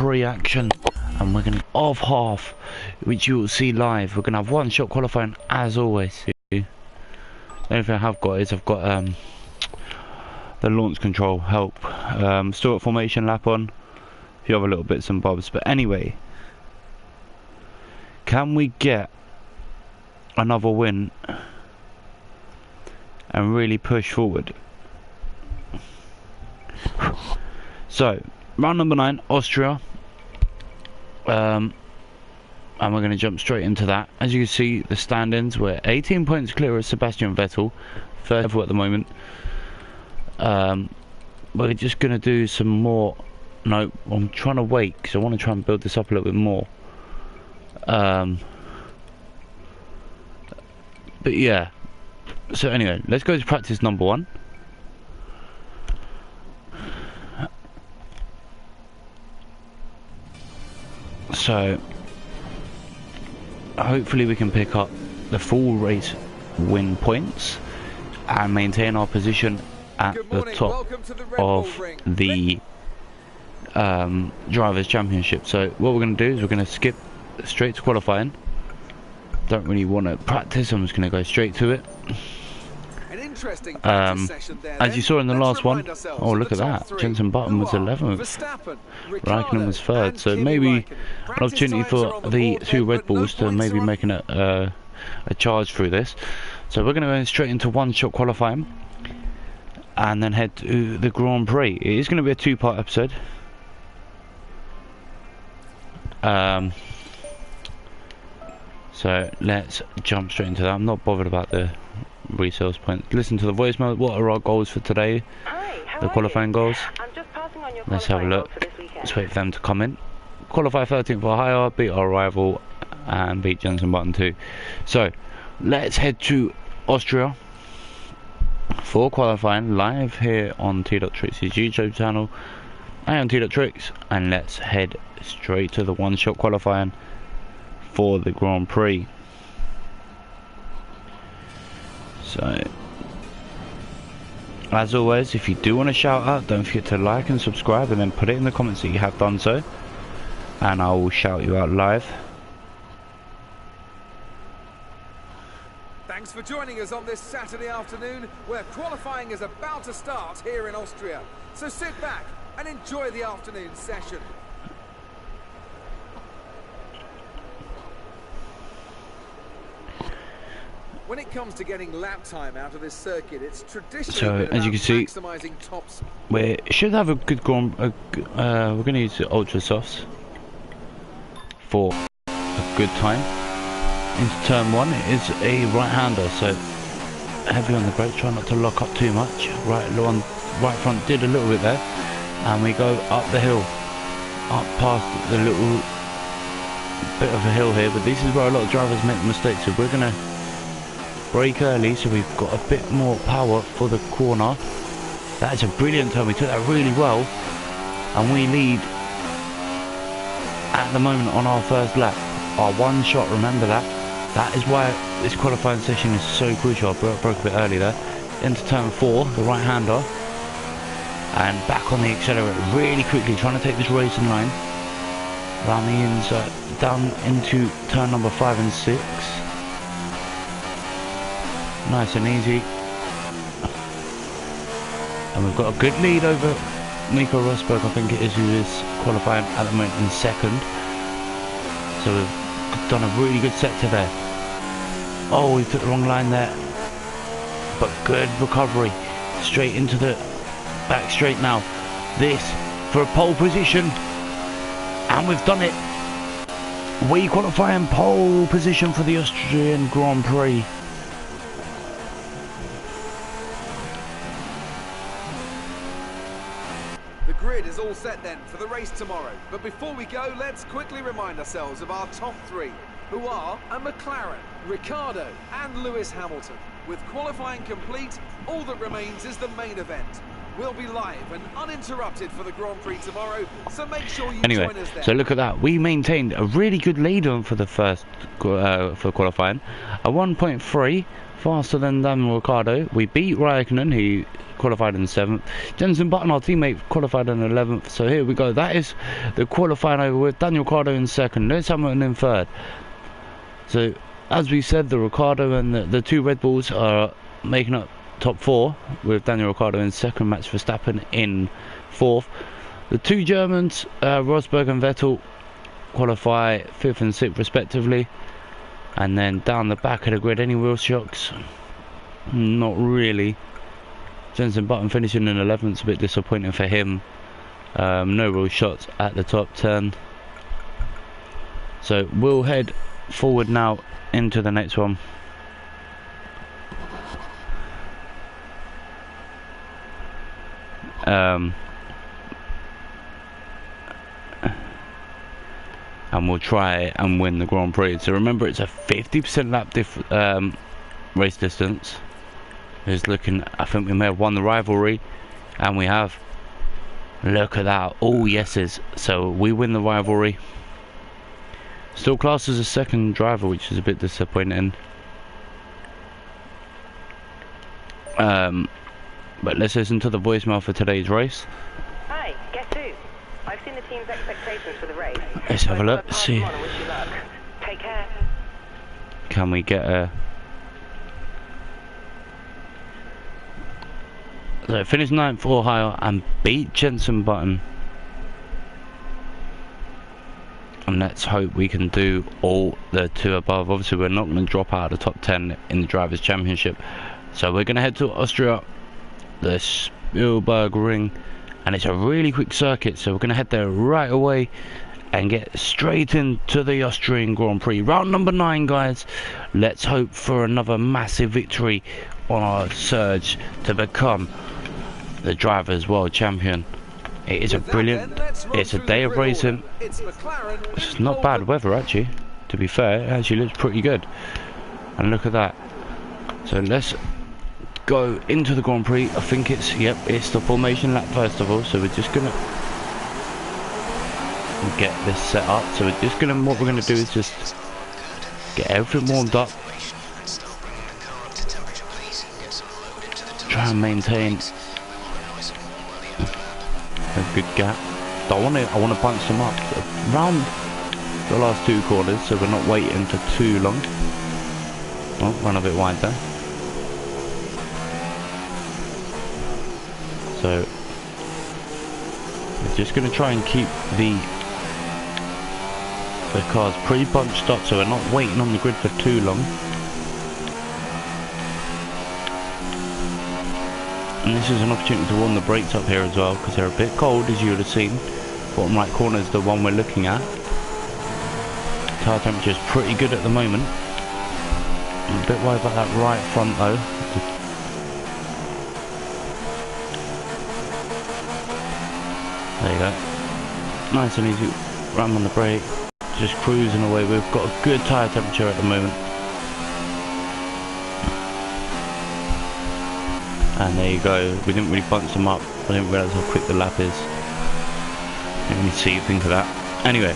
Prix action, and we're going to off half, which you will see live. We're going to have one shot qualifying as always. The only thing I have got is I've got the launch control help, still got formation lap on, a few other little bits and bobs. But anyway, can we get another win and really push forward? So round number 9, Austria, and we're going to jump straight into that. As you can see, the standings, we're 18 points clear of Sebastian Vettel, third at the moment. We're just going to do some more. No, I'm trying to wait because I want to try and build this up a little bit more. But yeah, so anyway, let's go to practice number 1. So hopefully we can pick up the full race win points and maintain our position at the top of the Drivers' Championship. So what we're going to do is we're going to skip straight to qualifying. Don't really want to practice, I'm just going to go straight to it. As you saw in the last one, oh look at that, Jenson Button was 11th, Raikkonen was 3rd, so maybe an opportunity for the 2 Red Bulls to maybe make a charge through this. So we're going to go straight into one shot qualifying and then head to the Grand Prix. It is going to be a 2-part episode. So let's jump straight into that. I'm not bothered about the resales points. Listen to the voicemail. What are our goals for today? The qualifying goals. Let's have a look. Let's wait for them to come in. Qualify 13th or higher, beat our rival, and beat Jenson Button 2. So let's head to Austria for qualifying, live here on T.Tricks' YouTube channel and on T.Tricks, and let's head straight to the one shot qualifying for the Grand Prix. So as always, if you do want to shout out, don't forget to like and subscribe, and then put it in the comments that you have done so, and I will shout you out live. Thanks for joining us on this Saturday afternoon where qualifying is about to start here in Austria. So sit back and enjoy the afternoon session. When it comes to getting lap time out of this circuit, it's traditionally as you can see, we should have a good we're going to use the ultra softs for a good time. Into turn 1, it is a right-hander, so heavy on the brake, try not to lock up too much. Right front did a little bit there, and we go up the hill, up past the little bit of a hill here. But this is where a lot of drivers make mistakes, so we're going to brake early so we've got a bit more power for the corner. That is a brilliant turn, we took that really well, and we lead at the moment on our first lap. Our one shot, remember that. That is why this qualifying session is so crucial. I broke a bit early there. Into turn 4, the right hander, and back on the accelerator really quickly, trying to take this race in line. Around the inside, down into turn number 5 and 6. Nice and easy. And we've got a good lead over Nico Rosberg, I think it is, who is qualifying at the moment in 2nd. So we've done a really good sector there. Oh, we took the wrong line there. But good recovery. Straight into the back straight now. This for a pole position. And we've done it. We qualify in pole position for the Austrian Grand Prix. The grid is all set then for the race tomorrow. But before we go, let's quickly remind ourselves of our top 3, who are a McLaren, Ricciardo and Lewis Hamilton. With qualifying complete, all that remains is the main event. We'll be live and uninterrupted for the Grand Prix tomorrow, so make sure you join us there. So look at that, we maintained a really good lead on for the first for qualifying, a 1.3 faster than Daniel Ricciardo. We beat Raikkonen, who qualified in 7th. Jenson Button, our teammate, qualified in 11th. So here we go. That is the qualifying over with. Daniel Ricciardo in 2nd. Lewis Hamilton in 3rd. So, as we said, the Ricciardo and the 2 Red Bulls are making up top 4, with Daniel Ricciardo in 2nd, Max Verstappen in 4th. The 2 Germans, Rosberg and Vettel, qualify 5th and 6th respectively. And then down the back of the grid, any wheel shocks? Not really. Jenson Button finishing in 11th, a bit disappointing for him. No real shots at the top 10. So we'll head forward now into the next one. And we'll try and win the Grand Prix. So remember, it's a 50% lap race distance. It's looking, I think we may have won the rivalry, and we have. Look at that, all yeses. So we win the rivalry. Still classed as a 2nd driver, which is a bit disappointing. But let's listen to the voicemail for today's race. Hi, guess who? I've seen the team's expectations for the race. Let's have a look, see. Take care. Can we get a... So finish 9th or higher and beat Jenson Button. And let's hope we can do all the 2 above. Obviously we're not going to drop out of the top 10 in the Drivers' Championship. So we're going to head to Austria, the Spielberg Ring. And it's a really quick circuit, so we're going to head there right away and get straight into the Austrian Grand Prix. Round number 9, guys. Let's hope for another massive victory on our surge to become the Drivers' World Champion. It is a brilliant, it's a day of racing. It's not bad weather actually, to be fair. It actually looks pretty good. And look at that. So let's go into the Grand Prix. I think it's, yep, it's the formation lap first of all. So we're just gonna get this set up. So we're just gonna, what we're gonna do is just get everything warmed up. Try and maintain a good gap. I want to punch them up around the last 2 corners, so we're not waiting for too long. Oh, run a bit wide there. So we're just going to try and keep the cars pretty bunched up, so we're not waiting on the grid for too long. And this is an opportunity to warm the brakes up here as well, because they're a bit cold, as you would have seen. Bottom right corner is the one we're looking at. Tyre temperature is pretty good at the moment. I'm a bit worried about that right front though. There you go. Nice and easy ram on the brake. Just cruising away. We've got a good tyre temperature at the moment. And there you go. We didn't really bunch them up. I didn't realise how quick the lap is. Let me see, think of that. Anyway.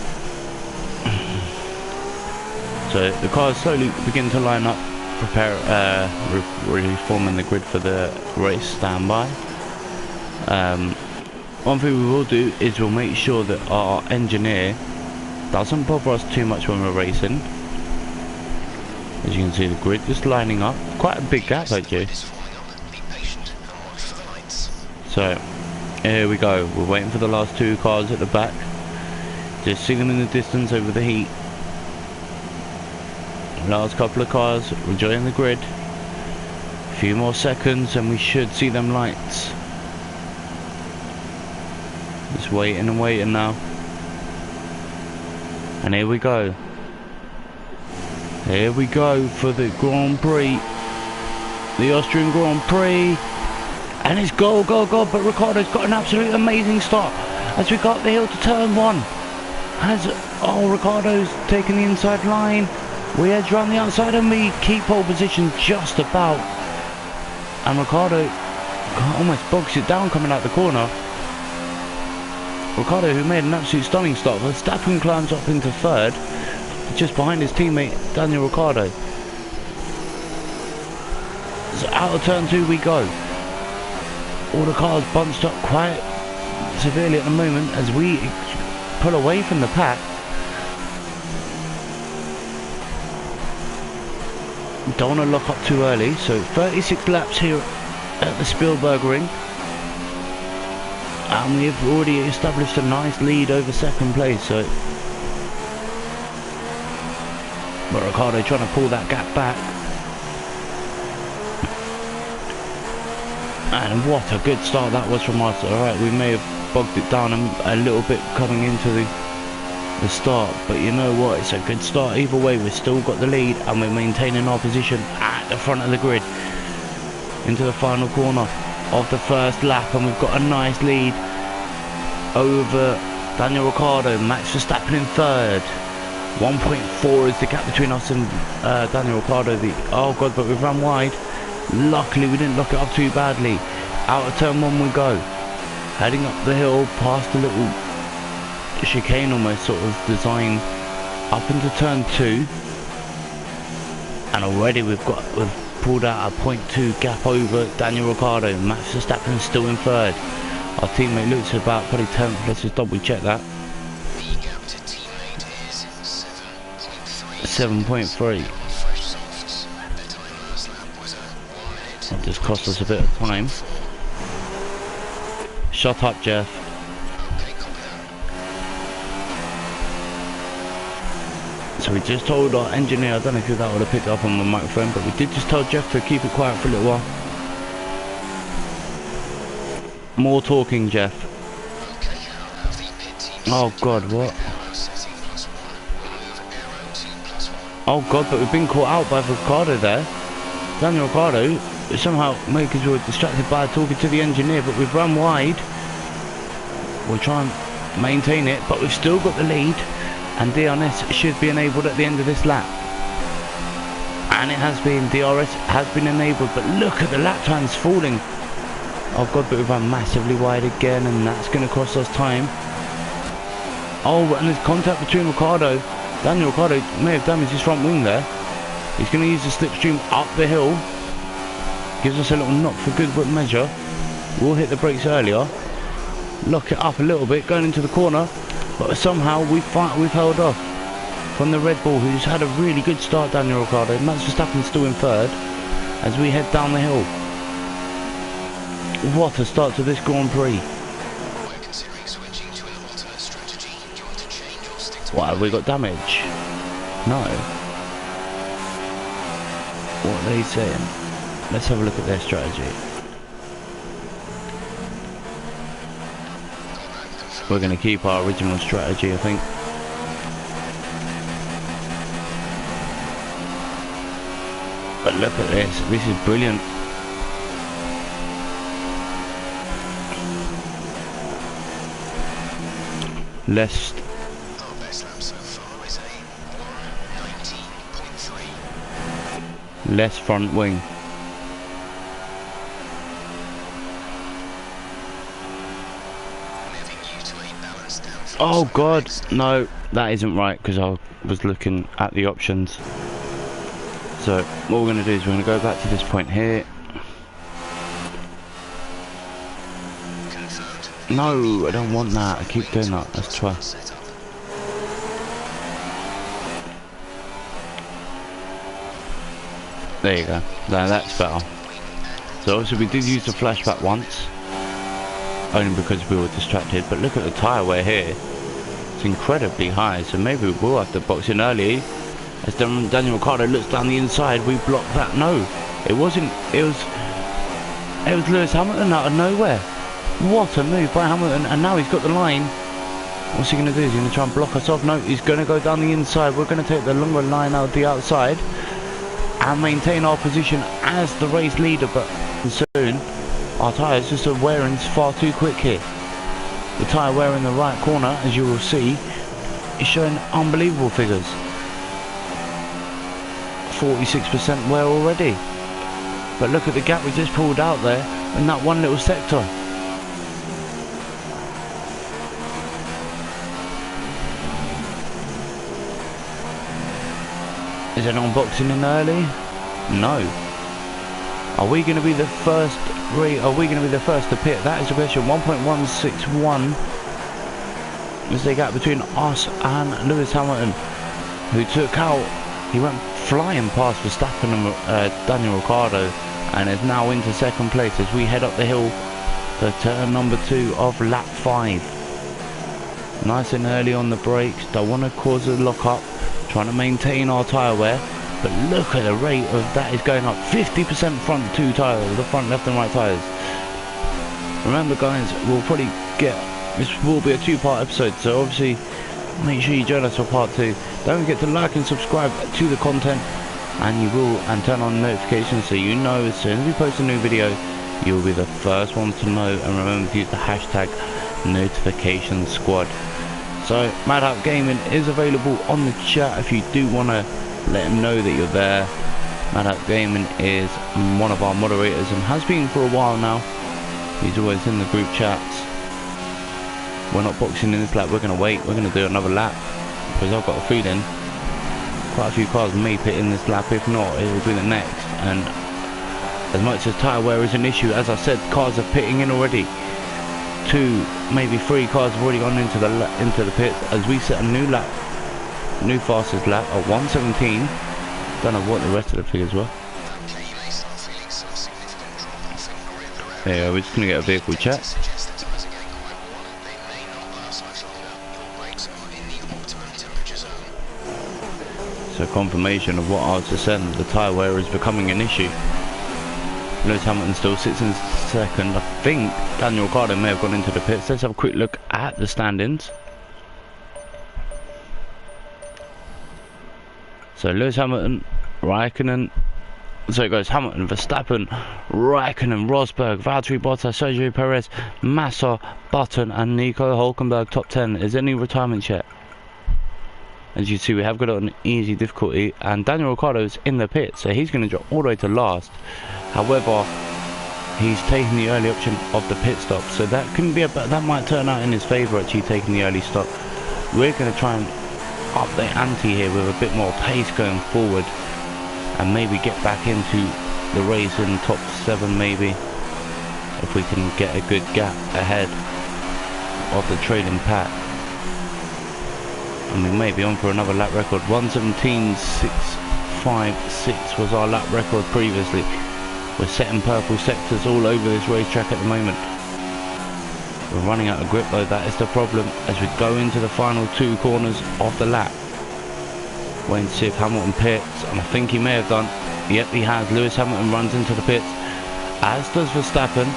So the cars slowly begin to line up, prepare, reforming the grid for the race. Stand by. One thing we will do is we'll make sure that our engineer doesn't bother us too much when we're racing. As you can see, the grid just lining up. Quite a big gap, actually. So here we go. We're waiting for the last 2 cars at the back. Just see them in the distance over the heat. Last couple of cars rejoining the grid. A few more seconds and we should see them lights. Just waiting and waiting now. And here we go. Here we go for the Grand Prix. The Austrian Grand Prix. And it's go, go, go. But Ricciardo's got an absolute amazing start. As we got the hill to turn 1. Ricciardo's taking the inside line. We edge around the outside and we keep pole position just about. And Ricciardo almost bogs it down coming out the corner. Ricciardo, who made an absolute stunning start. Verstappen climbs up into 3rd, just behind his teammate Daniel Ricciardo. So out of turn 2 we go. All the cars bunched up quite severely at the moment as we pull away from the pack. Don't want to lock up too early, so 36 laps here at the Spielberg ring, and we've already established a nice lead over second place. So but Ricciardo trying to pull that gap back, and what a good start that was from us. Alright, we may have bogged it down a little bit coming into the start, but you know what, it's a good start either way. We've still got the lead and we're maintaining our position at the front of the grid into the final corner of the first lap, and we've got a nice lead over Daniel Ricciardo. Max Verstappen in third. 1.4 is the gap between us and Daniel Ricciardo. Oh god, but we've run wide. Luckily we didn't lock it up too badly. Out of turn 1 we go, heading up the hill past the little chicane almost sort of design up into turn 2, and already we've pulled out a 0.2 gap over Daniel Ricciardo. Max Verstappen still in third. Our teammate looks about probably 10th. Let's just double check that. The gap to teammate is 7.3. 7.3. That just cost us a bit of time. Shut up, Jeff. So we just told our engineer, I don't know if that would have picked up on the microphone, but we did just tell Jeff to keep it quiet for a little while. More talking, Jeff. Oh god, what? Oh god, but we've been caught out by Ricciardo there. Daniel Ricciardo somehow because we were distracted by talking to the engineer, but we've run wide. We'll try and maintain it, but we've still got the lead, and DRS should be enabled at the end of this lap. And it has been. DRS has been enabled, but look at the lap times falling. Oh god, but we've run massively wide again, and that's going to cost us time. Oh, and there's contact between Ricciardo. Daniel Ricciardo may have damaged his front wing there. He's going to use the slipstream up the hill. Gives us a little knock for good measure. We'll hit the brakes earlier. Lock it up a little bit going into the corner. But somehow we've held off from the Red Bull, who's had a really good start, Daniel Ricciardo. Max Verstappen's still in third as we head down the hill. What a start to this Grand Prix. What, have we got damage? No. What are they saying? Let's have a look at their strategy. We're going to keep our original strategy, I think. But look at this. This is brilliant. Less. Our best lap so far is a 1:19.3. Less front wing. Oh god, no, that isn't right, because I was looking at the options. So what we're going to do is we're going to go back to this point here. No, I don't want that. I keep doing that. That's twice. There you go. Now that's better. So obviously we did use the flashback once, only because we were distracted, but look at the tyre wear here. It's incredibly high, so maybe we will have to box in early. As Daniel Ricciardo looks down the inside, we block that. No, it wasn't. It was Lewis Hamilton out of nowhere. What a move by Hamilton, and now he's got the line. What's he going to do? Is he going to try and block us off? No, he's going to go down the inside. We're going to take the longer line out the outside and maintain our position as the race leader, but soon our tyres just are wearing far too quick here. The tyre wear in the right corner, as you will see, is showing unbelievable figures. 46% wear already. But look at the gap we just pulled out there in that one little sector. Is anyone boxing in early? No. Are we going to be the first? Are we going to be the first to pit? That is the question. 1.161 is the gap between us and Lewis Hamilton, who took out. He went flying past Verstappen and Daniel Ricciardo, and is now into second place as we head up the hill to turn number 2 of lap 5. Nice and early on the brakes. Don't want to cause a lock up. Trying to maintain our tyre wear. But look at the rate of that is going up. 50% front 2 tyres, the front left and right tyres. Remember guys, we'll probably get, this will be a 2-part episode, so obviously make sure you join us for part 2. Don't forget to like and subscribe to the content, and turn on notifications so you know as soon as we post a new video, you'll be the first one to know. And remember to use the hashtag notification squad. So Madhap Gaming is available on the chat if you do want to let him know that you're there. Madhap Gaming is one of our moderators and has been for a while now. He's always in the group chats. We're not boxing in this lap, we're going to wait, we're going to do another lap, because I've got a feeling quite a few cars may pit in this lap. If not, it will be the next. And as much as tyre wear is an issue, as I said, cars are pitting in already. 2, maybe 3 cars have already gone into the pits as we set a new lap. New fastest lap at 1:17. Don't know what the rest of the figures were. Yeah, we're just gonna get a vehicle check. So confirmation of what I was just saying, the tyre wear is becoming an issue. Lewis Hamilton still sits in second. I think Daniel Ricciardo may have gone into the pits. Let's have a quick look at the standings. So Lewis Hamilton, Raikkonen, so it goes Hamilton, Verstappen, Raikkonen, Rosberg, Valtteri Bottas, Sergio Perez, Massa, Button and Nico Hülkenberg top 10. Is there any retirement yet? As you see, we have got it on easy difficulty, and Daniel Ricciardo is in the pit, so he's going to drop all the way to last. However, he's taking the early option of the pit stop, so that can be that might turn out in his favour, actually taking the early stop. We're going to try and up the ante here with a bit more pace going forward, and maybe get back into the race in top 7 maybe, if we can get a good gap ahead of the trailing pack. And we may be on for another lap record. 1:17.656 was our lap record previously. We're setting purple sectors all over this racetrack at the moment. We're running out of grip though, that is the problem, as we go into the final 2 corners of the lap. Waiting to see if Hamilton pits, and I think he may have done. Yep, he has. Lewis Hamilton runs into the pits, as does Verstappen.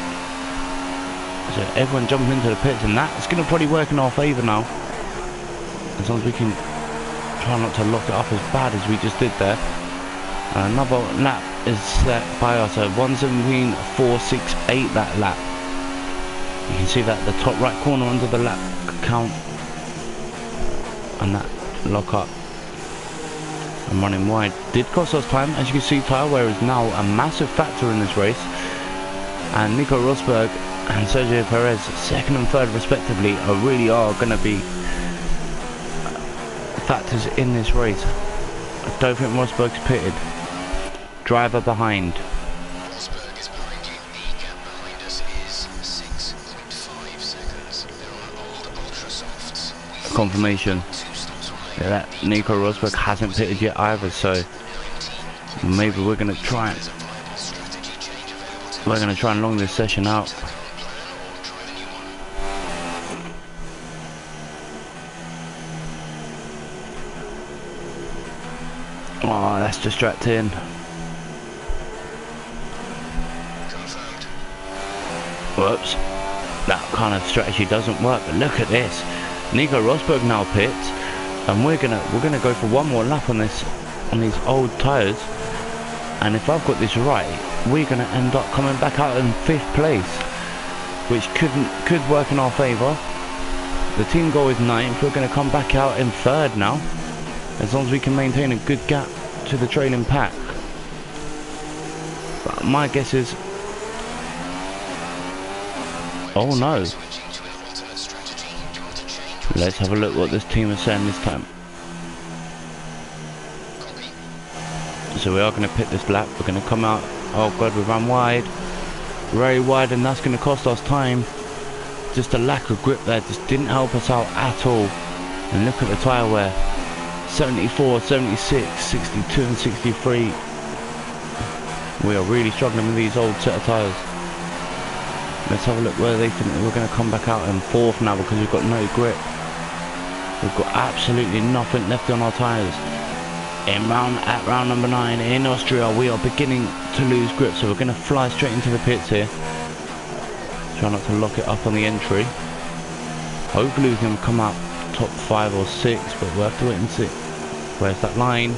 So everyone jumps into the pits, and that's going to probably work in our favour now. As long as we can try not to lock it up as bad as we just did there. And another lap is set by us, so 1:17.468 that lap. You can see that the top right corner under the lap count, and that lock up and running wide did cost us time. As you can see, tyre wear is now a massive factor in this race, and Nico Rosberg and Sergio Perez, 2nd and 3rd respectively, really are going to be factors in this race. I don't think Rosberg's pitted. Driver behind. Rosberg is behind you. The gap behind us is 6.5 seconds. They're on old ultra softs. Confirmation. Yeah, that Nico Rosberg hasn't pitted yet either, so maybe we're gonna try and long this session out. Oh, that's distracting. Whoops. That kind of strategy doesn't work, but look at this. Nico Rosberg now pits, and we're gonna go for one more lap on these old tyres, and if I've got this right, we're gonna end up coming back out in 5th place, which could work in our favour. The team goal is 9th. We're gonna come back out in 3rd now, as long as we can maintain a good gap to the trailing pack. But my guess is, oh no. Let's have a look what this team is saying this time. So we are going to pit this lap. We're going to come out Oh god, we ran wide. Very wide, and that's going to cost us time. Just a lack of grip there just didn't help us out at all. And look at the tyre wear. 74, 76, 62 and 63. We are really struggling with these old set of tyres. Let's have a look where they think that we're going to come back out in 4th now, because we've got no grip. We've got absolutely nothing left on our tyres. At round number 9 in Austria, we are beginning to lose grip, so we're going to fly straight into the pits here. Try not to lock it up on the entry. Hopefully we can come out top 5 or 6, but we'll have to wait and see. Where's that line?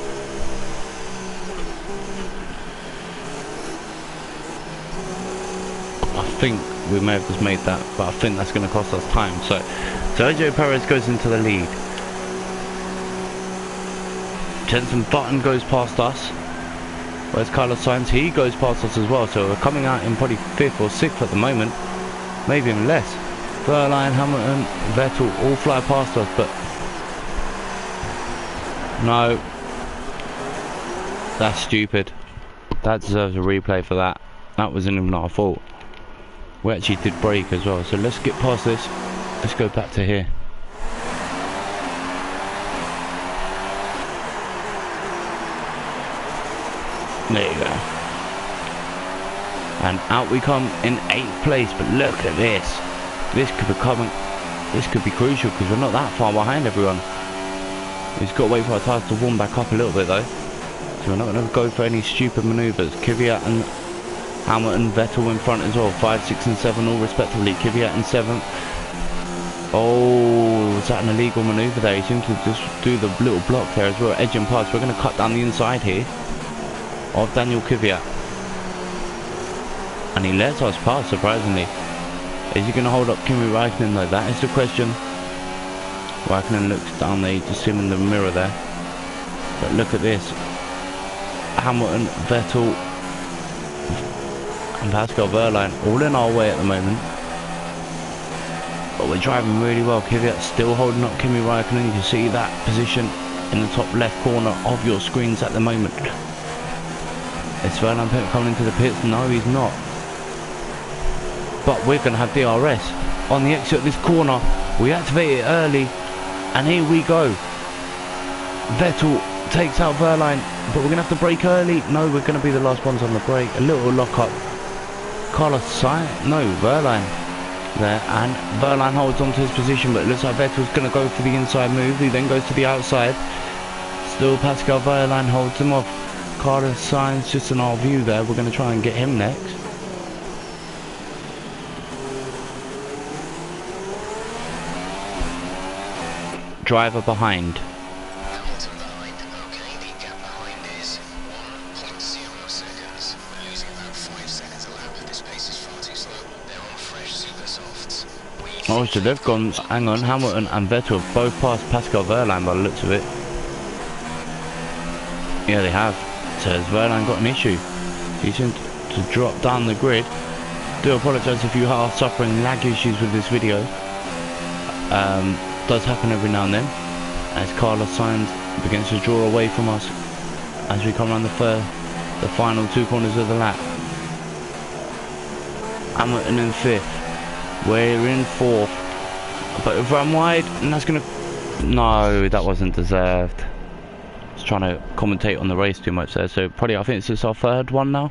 I think we may have just made that, but I think that's going to cost us time. So Sergio Perez goes into the lead. Jenson Button goes past us. Where's Carlos Sainz? He goes past us as well. So we're coming out in probably 5th or 6th at the moment. Maybe even less. Verline, Hamilton, Vettel all fly past us, but no. That's stupid. That deserves a replay for that. That wasn't even our fault. We actually did brake as well. So let's get past this. Let's go back to here. There you go. And out we come in 8th place, but look at this. This could be crucial, because we're not that far behind everyone. We've just got to wait for our tyres to warm back up a little bit though. So we're not going to go for any stupid manoeuvres. Kvyat and Hamilton, Vettel in front as well. 5, 6 and 7 all respectively. Kvyat in 7th. Oh, was that an illegal manoeuvre there? He seemed to just do the little block there as well, edging past. We're going to cut down the inside here of Daniel Kvyat. And he lets us pass, surprisingly. Is he going to hold up Kimi Räikkönen though? That is the question. Räikkönen looks down there, you just see him in the mirror there. But look at this. Hamilton, Vettel and Pascal Wehrlein all in our way at the moment. But we're driving really well. Kvyat's still holding up Kimi Räikkönen. You can see that position in the top left corner of your screens at the moment. Is Wehrlein coming into the pits? No, he's not. But we're going to have DRS on the exit of this corner. We activate it early, and here we go. Vettel takes out Wehrlein, but we're going to have to brake early. No, we're going to be the last ones on the brake. A little lock up. Carlos Sainz, no, Wehrlein there, and Wehrlein holds on to his position, but it looks like Vettel's going to go for the inside move. He then goes to the outside. Still Pascal Wehrlein holds him off. Carlos Sainz just in our view there. We're going to try and get him next. Driver behind. Hamilton behind. Okay, the gap behind is 1.0 seconds. We're losing about 5 seconds a lap. This pace is far too slow. They're on fresh super softs. Oh, so they've gone. Hang on, Hamilton and Vettel have both passed Pascal Wehrlein by the looks of it. Yeah, they have. So has Wehrlein got an issue? He seemed to drop down the grid. Do apologise if you are suffering lag issues with this video. Does happen every now and then, as Carlos Sainz begins to draw away from us as we come around the final 2 corners of the lap. Hamilton in 5th. We're in 4th, but we've run wide, and that's gonna. No, that wasn't deserved. I was trying to commentate on the race too much there, so probably I think it's just our 3rd one now.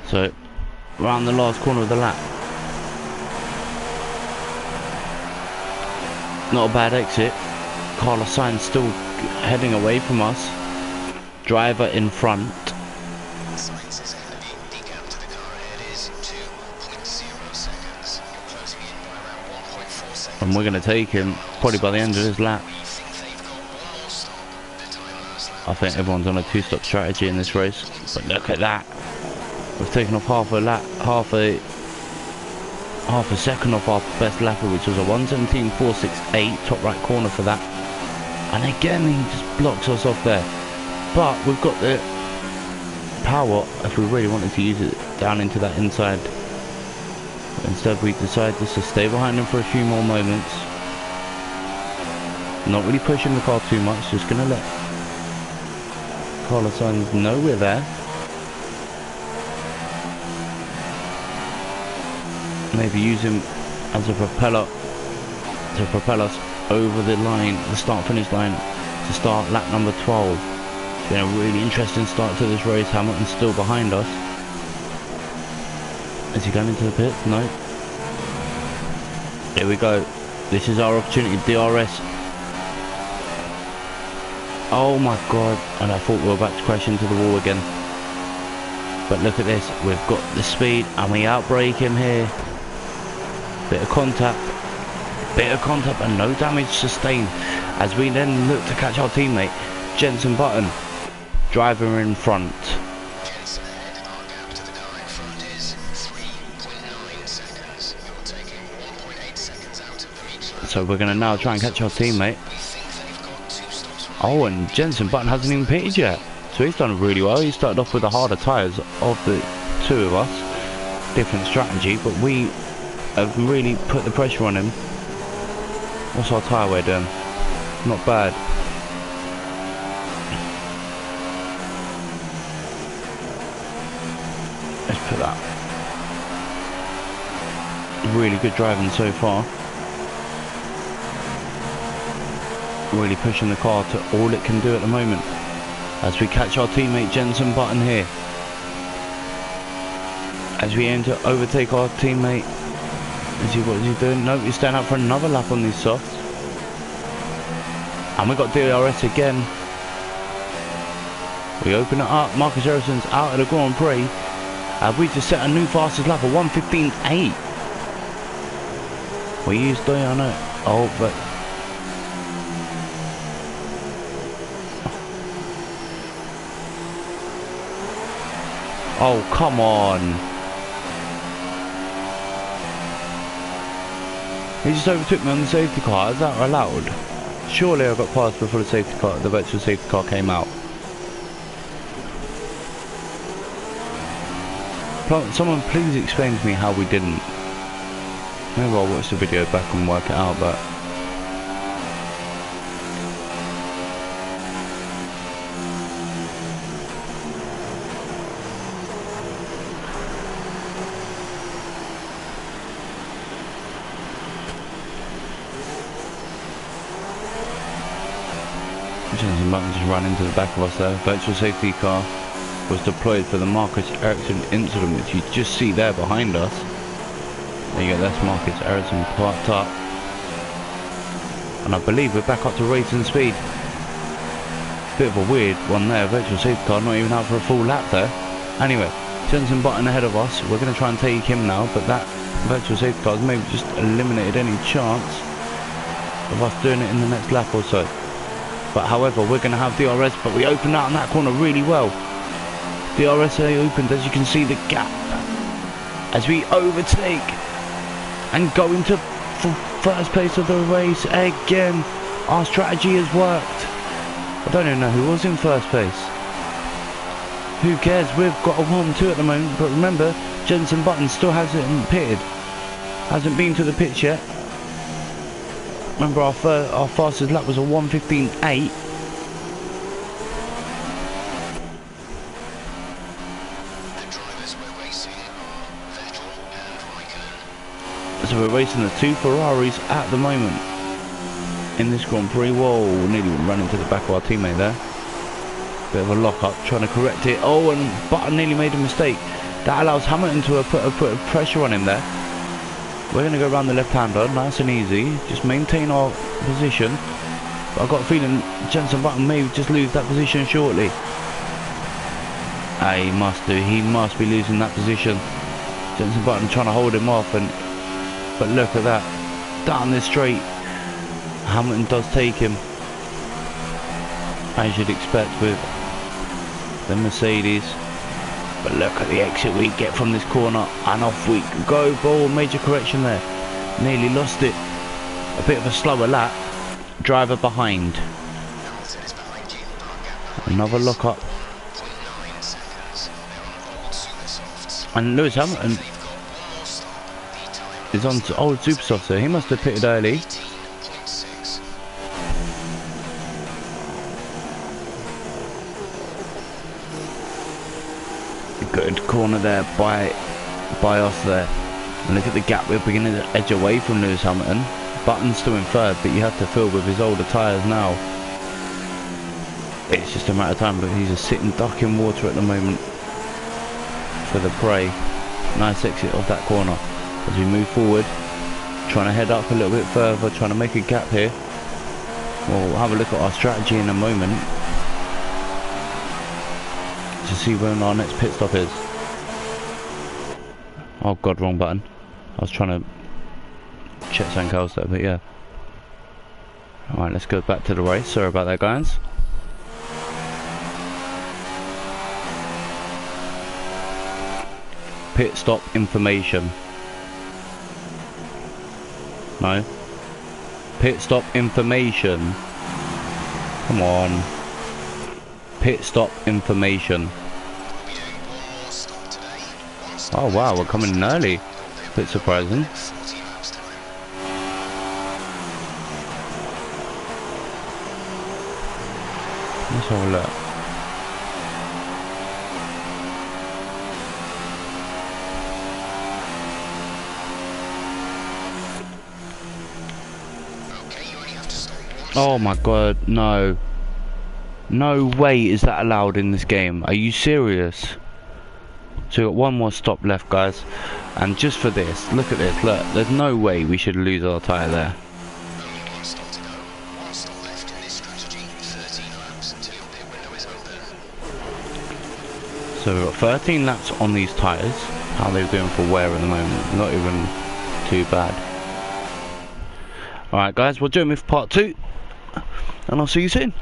So around the last corner of the lap. Not a bad exit. Carlos Sainz still heading away from us. Driver in front. Sainz is ahead of you. The gap to the car ahead is 2.0 seconds. You're closing in by around 1.4 seconds. And we're going to take him probably by the end of this lap. We think they've got one more stop. The time on last lap. I think everyone's on a 2-stop strategy in this race. But look at that. We've taken off half a lap, half a second off our best lapper, which was a 1:17.468, top right corner for that. And again, he just blocks us off there. But we've got the power, if we really wanted to use it, down into that inside. But instead, we decided just to stay behind him for a few more moments. Not really pushing the car too much, just going to let Carlos Sainz nowhere there. Maybe use him as a propeller to propel us over the line, the start-finish line, to start lap number 12. It's been a really interesting start to this race. Hamilton's still behind us. Is he going into the pits? No. Here we go. This is our opportunity. DRS. Oh my god. And I thought we were about to crash into the wall again. But look at this. We've got the speed and we outbrake him here. Bit of contact and no damage sustained, as we then look to catch our teammate Jenson Button, driver in front. Jenson ahead, our gap to the car in front is 3.9 seconds. You're taking 1.8 seconds out of them each lap. So we're going to now try and catch our teammate. We think they've got 2 stops. Oh, and Jenson Button hasn't even pitted yet, so he's done really well. He started off with the harder tyres of the two of us. Different strategy, but we have really put the pressure on him. What's our tyre wear doing? Not bad. Let's put that. Really good driving so far. Really pushing the car to all it can do at the moment, as we catch our teammate Jenson Button here. As we aim to overtake our teammate. What is he doing? Nope, he's staying out for another lap on these softs. And we got DRS again. We open it up. Marcus Ericsson's out of the Grand Prix. We just set a new fastest lap of 1:15.8. We used Diana. Oh, but oh, come on. He just overtook me on the safety car. Is that allowed? Surely I got past before the virtual safety car came out. Someone please explain to me how we didn't. Maybe I'll watch the video back and work it out, but Jenson Button just ran into the back of us there. Virtual safety car was deployed for the Marcus Ericsson incident, which you just see there behind us. There you go, that's Marcus Ericsson parked up. And I believe we're back up to racing speed. Bit of a weird one there, virtual safety car not even out for a full lap there. Anyway, Jenson Button ahead of us. We're going to try and take him now, but that virtual safety car has maybe just eliminated any chance of us doing it in the next lap or so. But however, we're going to have DRS, but we opened out in that corner really well. DRS opened, as you can see, the gap. As we overtake and go into first place of the race again. Our strategy has worked. I don't even know who was in first place. Who cares? We've got a 1-2 at the moment, but remember, Jenson Button still hasn't pitted. Hasn't been to the pits yet. Remember, our fastest lap was a 1:15.8. So we're racing the 2 Ferraris at the moment in this Grand Prix. Whoa, nearly ran into the back of our teammate there. Bit of a lock up, trying to correct it. Oh, and Button nearly made a mistake. That allows Hamilton to put a pressure on him there. We're going to go around the left-hander, nice and easy. Just maintain our position. But I've got a feeling Jenson Button may just lose that position shortly. He must do. He must be losing that position. Jenson Button trying to hold him off, but look at that. Down this straight. Hamilton does take him, as you'd expect with the Mercedes. But look at the exit we get from this corner, and off we go. Ball, major correction there. Nearly lost it. A bit of a slower lap. Driver behind. Another lock up. And Lewis Hamilton is on old super soft, so he must have pitted early. Good corner there by us there. And look at the gap, we're beginning to edge away from Lewis Hamilton. Button's still in third, but you have to fill with his older tyres now. It's just a matter of time, but he's a sitting duck in water at the moment for the prey. Nice exit of that corner as we move forward, trying to head up a little bit further, trying to make a gap here. We'll have a look at our strategy in a moment to see when our next pit stop is. Oh god, wrong button. I was trying to check something else there, but yeah. Alright, let's go back to the race. Sorry about that, guys. Pit stop information. No. Pit stop information. Come on. Pit stop information. Oh wow, we're coming in early. Bit surprising. Let's have a look. Oh my god, no. No way is that allowed in this game. Are you serious? So we've got one more stop left, guys. And just for this, look at this, look. There's no way we should lose our tyre there. Only one stop to go. One stop left in this strategy. 13 laps until your pit window is open. So we've got 13 laps on these tyres. How they're doing for wear at the moment. Not even too bad. Alright guys, we'll do them with part 2. And I'll see you soon.